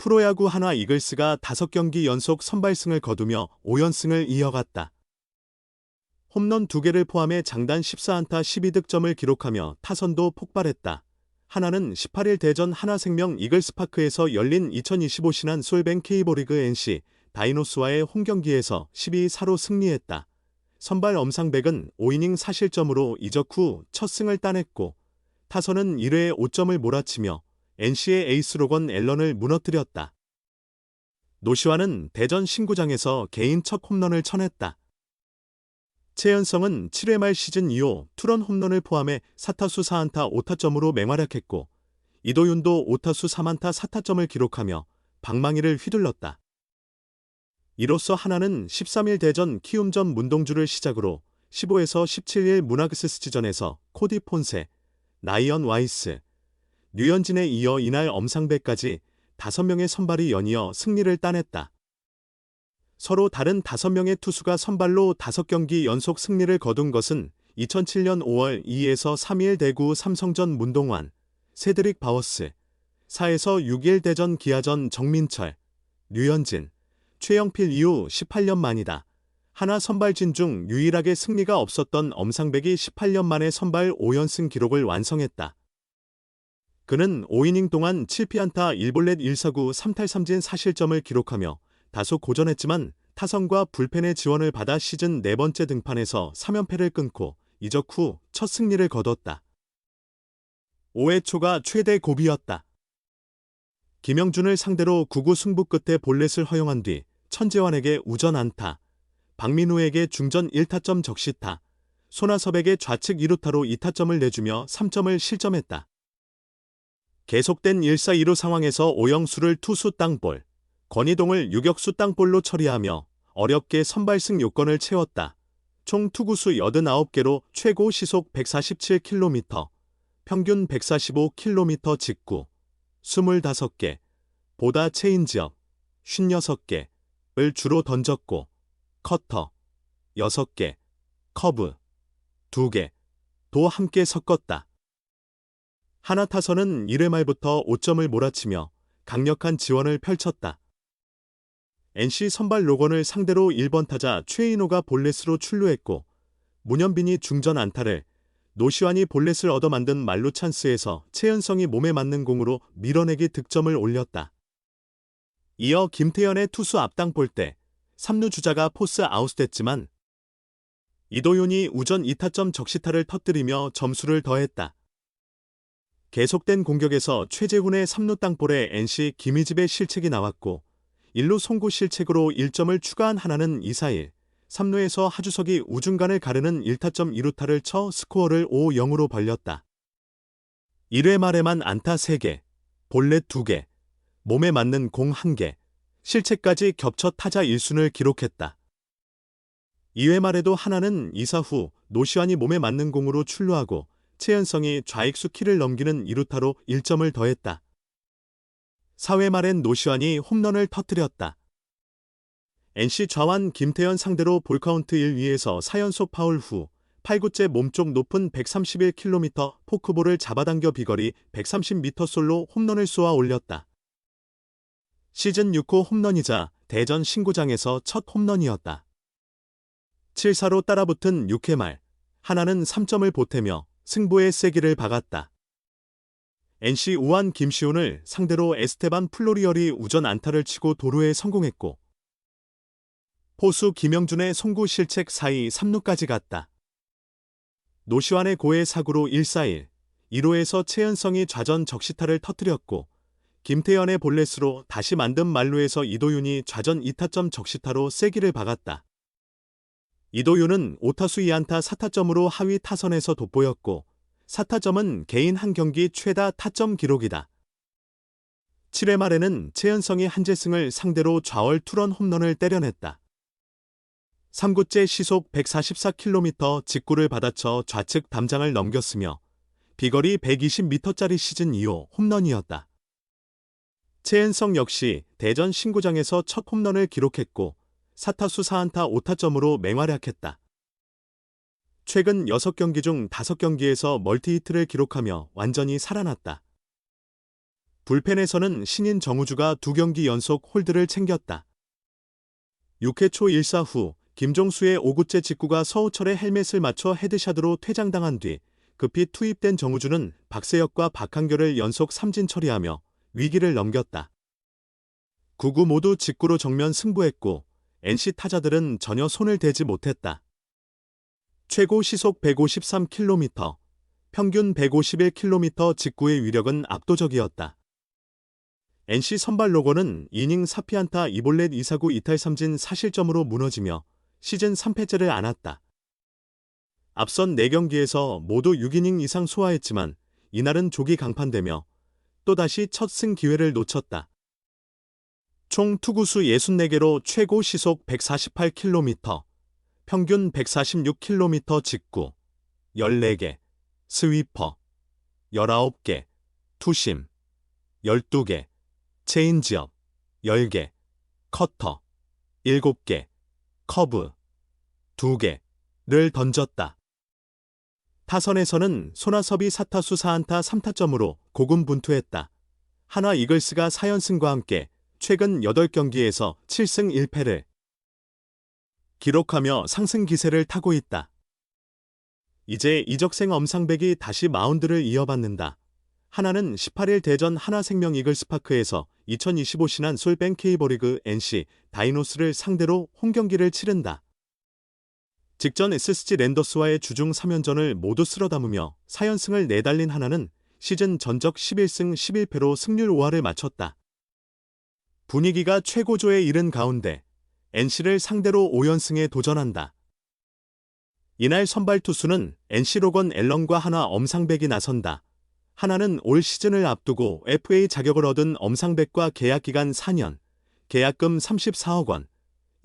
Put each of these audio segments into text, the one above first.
프로야구 한화 이글스가 5경기 연속 선발승을 거두며 5연승을 이어갔다. 홈런 2개를 포함해 장단 14안타 12득점을 기록하며 타선도 폭발했다. 한화는 18일 대전 한화생명 이글스파크에서 열린 2025 신한 솔뱅 K리그 NC 다이노스와의 홈경기에서 12-4로 승리했다. 선발 엄상백은 5이닝 4실점으로 이적 후 첫 승을 따냈고, 타선은 1회에 5점을 몰아치며 NC의 에이스 로건 앨런을 무너뜨렸다. 노시환은 대전 신구장에서 개인 첫 홈런을 쳐냈다. 최연성은 7회 말 시즌 2호 투런 홈런을 포함해 4타수 4안타 5타점으로 맹활약했고, 이도윤도 5타수 3안타 4타점을 기록하며 방망이를 휘둘렀다. 이로써 한화는 13일 대전 키움전 문동주를 시작으로 15에서 17일 문하크스스전에서 코디 폰세, 라이언 와이스, 류현진에 이어 이날 엄상백까지 5명의 선발이 연이어 승리를 따냈다. 서로 다른 5명의 투수가 선발로 5경기 연속 승리를 거둔 것은 2007년 5월 2에서 3일 대구 삼성전 문동환, 세드릭 바워스, 4에서 6일 대전 기아전 정민철, 류현진, 최영필 이후 18년 만이다. 한화 선발진 중 유일하게 승리가 없었던 엄상백이 18년 만에 선발 5연승 기록을 완성했다. 그는 5이닝 동안 7피안타 1볼넷 1사구 3탈3진 4실점을 기록하며 다소 고전했지만 타선과 불펜의 지원을 받아 시즌 4번째 등판에서 3연패를 끊고 이적 후 첫 승리를 거뒀다. 5회 초가 최대 고비였다. 김영준을 상대로 9구 승부 끝에 볼넷을 허용한 뒤 천재환에게 우전 안타, 박민우에게 중전 1타점 적시타, 손아섭에게 좌측 2루타로 2타점을 내주며 3점을 실점했다. 계속된 1사2루 상황에서 오영수를 투수 땅볼, 권희동을 유격수 땅볼로 처리하며 어렵게 선발승 요건을 채웠다. 총 투구수 89개로 최고 시속 147km, 평균 145km 직구, 25개, 보다 체인지업, 56개를 주로 던졌고, 커터, 6개, 커브, 2개도 함께 섞었다. 한화 타선은 1회 말부터 5점을 몰아치며 강력한 지원을 펼쳤다. NC 선발 로건을 상대로 1번 타자 최인호가 볼넷으로 출루했고, 문현빈이 중전 안타를, 노시환이 볼넷을 얻어 만든 만루 찬스에서 최연성이 몸에 맞는 공으로 밀어내기 득점을 올렸다. 이어 김태현의 투수 앞당 볼때 3루 주자가 포스 아웃됐지만 이도윤이 우전 2타점 적시타를 터뜨리며 점수를 더했다. 계속된 공격에서 최재훈의 3루 땅볼에 NC 김희집의 실책이 나왔고, 1루 송구 실책으로 1점을 추가한 한화는 2-4-1, 3루에서 하주석이 우중간을 가르는 1타점 2루타를 쳐 스코어를 5-0으로 벌렸다. 1회 말에만 안타 3개, 볼넷 2개, 몸에 맞는 공 1개, 실책까지 겹쳐 타자 1순을 기록했다. 2회 말에도 한화는 2사 후 노시환이 몸에 맞는 공으로 출루하고 최연성이 좌익수 키를 넘기는 2루타로 1점을 더했다. 4회 말엔 노시환이 홈런을 터뜨렸다. NC 좌완 김태현 상대로 볼카운트 1위에서 4연속 파울 후 8구째 몸쪽 높은 131km 포크볼을 잡아당겨 비거리 130m 솔로 홈런을 쏘아 올렸다. 시즌 6호 홈런이자 대전 신구장에서 첫 홈런이었다. 7-4로 따라붙은 6회 말, 한화는 3점을 보태며 승부의 세기를 박았다. NC 우완 김시훈을 상대로 에스테반 플로리얼이 우전 안타를 치고 도루에 성공했고, 포수 김영준의 송구 실책 사이 3루까지 갔다. 노시환의 고의 사구로 1-4-1, 1루에서 최연성이 좌전 적시타를 터뜨렸고, 김태현의 볼넷으로 다시 만든 만루에서 이도윤이 좌전 2타점 적시타로 세기를 박았다. 이도윤은 5타수 2안타 4타점으로 하위 타선에서 돋보였고, 4타점은 개인 한 경기 최다 타점 기록이다. 7회 말에는 최연성이 한재승을 상대로 좌월 투런 홈런을 때려냈다. 3구째 시속 144km 직구를 받아쳐 좌측 담장을 넘겼으며 비거리 120m짜리 시즌 2호 홈런이었다. 최연성 역시 대전 신구장에서 첫 홈런을 기록했고 4타수 4안타 5타점으로 맹활약했다. 최근 6경기 중 5경기에서 멀티히트를 기록하며 완전히 살아났다. 불펜에서는 신인 정우주가 2경기 연속 홀드를 챙겼다. 6회 초 1사 후 김종수의 5구째 직구가 서우철의 헬멧을 맞춰 헤드샷으로 퇴장당한 뒤 급히 투입된 정우주는 박세혁과 박한결을 연속 삼진 처리하며 위기를 넘겼다. 9구 모두 직구로 정면 승부했고 NC 타자들은 전혀 손을 대지 못했다. 최고 시속 153km, 평균 151km 직구의 위력은 압도적이었다. NC 선발 로건은 이닝 4피안타 2볼넷 2사구 2탈3진 4실점으로 무너지며 시즌 3패째를 안았다. 앞선 4경기에서 모두 6이닝 이상 소화했지만 이날은 조기 강판되며 또다시 첫 승 기회를 놓쳤다. 총 투구수 64개로 최고 시속 148km, 평균 146km 직구, 14개, 스위퍼, 19개, 투심, 12개, 체인지업, 10개, 커터, 7개, 커브, 2개를 던졌다. 타선에서는 손아섭이 4타수 4안타 3타점으로 고군분투했다. 한화 이글스가 4연승과 함께 최근 8경기에서 7승 1패를 기록하며 상승 기세를 타고 있다. 이제 이적생 엄상백이 다시 마운드를 이어받는다. 하나는 18일 대전 하나생명 이글스파크에서 2025 신한 솔뱅 K버리그 NC 다이노스를 상대로 홈경기를 치른다. 직전 SSG 랜더스와의 주중 3연전을 모두 쓸어담으며 4연승을 내달린 하나는 시즌 전적 11승 11패로 승률 5할을 맞췄다. 분위기가 최고조에 이른 가운데 NC를 상대로 5연승에 도전한다. 이날 선발 투수는 NC 로건 앨런과 한화 엄상백이 나선다. 하나는 올 시즌을 앞두고 FA 자격을 얻은 엄상백과 계약기간 4년, 계약금 34억 원,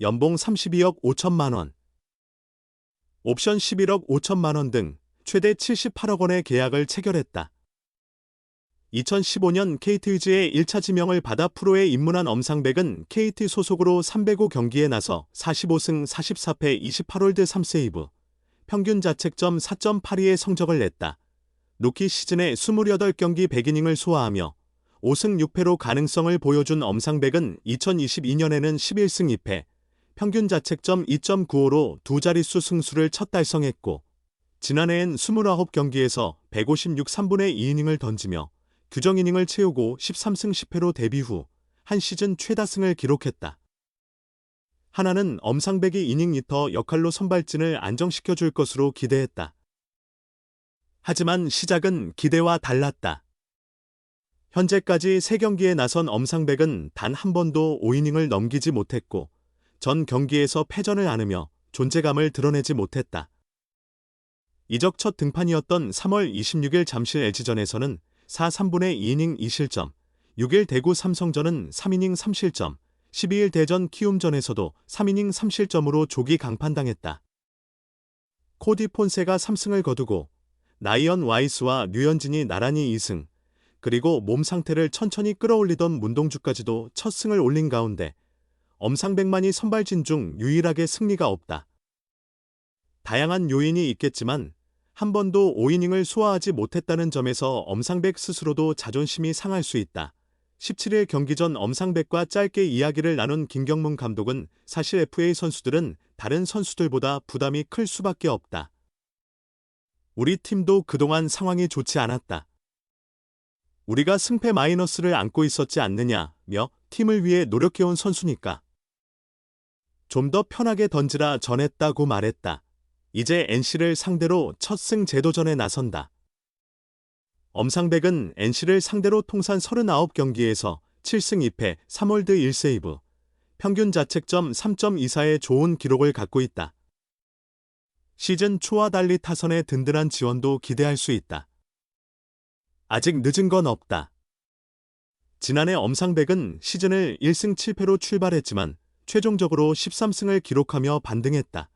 연봉 32억 5천만 원, 옵션 11억 5천만 원 등 최대 78억 원의 계약을 체결했다. 2015년 KT 위즈의 1차 지명을 받아 프로에 입문한 엄상백은 KT 소속으로 305 경기에 나서 45승 44패 28홀드 3세이브, 평균 자책점 4.82의 성적을 냈다. 루키 시즌에 28경기 100이닝을 소화하며 5승 6패로 가능성을 보여준 엄상백은 2022년에는 11승 2패, 평균 자책점 2.95로 두 자릿수 승수를 첫 달성했고 지난해엔 29경기에서 156 3분의 2이닝을 던지며 규정 이닝을 채우고 13승 10패로 데뷔 후 한 시즌 최다승을 기록했다. 하나는 엄상백이 이닝 리터 역할로 선발진을 안정시켜줄 것으로 기대했다. 하지만 시작은 기대와 달랐다. 현재까지 3경기에 나선 엄상백은 단 한 번도 5이닝을 넘기지 못했고 전 경기에서 패전을 안으며 존재감을 드러내지 못했다. 이적 첫 등판이었던 3월 26일 잠실 LG전에서는 4 3분의 2이닝 2실점, 6일 대구 삼성전은 3이닝 3실점, 12일 대전 키움전에서도 3이닝 3실점으로 조기 강판당했다. 코디 폰세가 3승을 거두고 라이언 와이스와 류현진이 나란히 2승, 그리고 몸 상태를 천천히 끌어올리던 문동주까지도 첫 승을 올린 가운데 엄상백만이 선발진 중 유일하게 승리가 없다. 다양한 요인이 있겠지만 한 번도 5이닝을 소화하지 못했다는 점에서 엄상백 스스로도 자존심이 상할 수 있다. 17일 경기 전 엄상백과 짧게 이야기를 나눈 김경문 감독은 사실 FA 선수들은 다른 선수들보다 부담이 클 수밖에 없다. 우리 팀도 그동안 상황이 좋지 않았다. 우리가 승패 마이너스를 안고 있었지 않느냐며 팀을 위해 노력해온 선수니까. 좀 더 편하게 던지라 전했다고 말했다. 이제 NC를 상대로 첫 승 재도전에 나선다. 엄상백은 NC를 상대로 통산 39경기에서 7승 2패 3홀드 1세이브, 평균 자책점 3.24의 좋은 기록을 갖고 있다. 시즌 초와 달리 타선의 든든한 지원도 기대할 수 있다. 아직 늦은 건 없다. 지난해 엄상백은 시즌을 1승 7패로 출발했지만 최종적으로 13승을 기록하며 반등했다.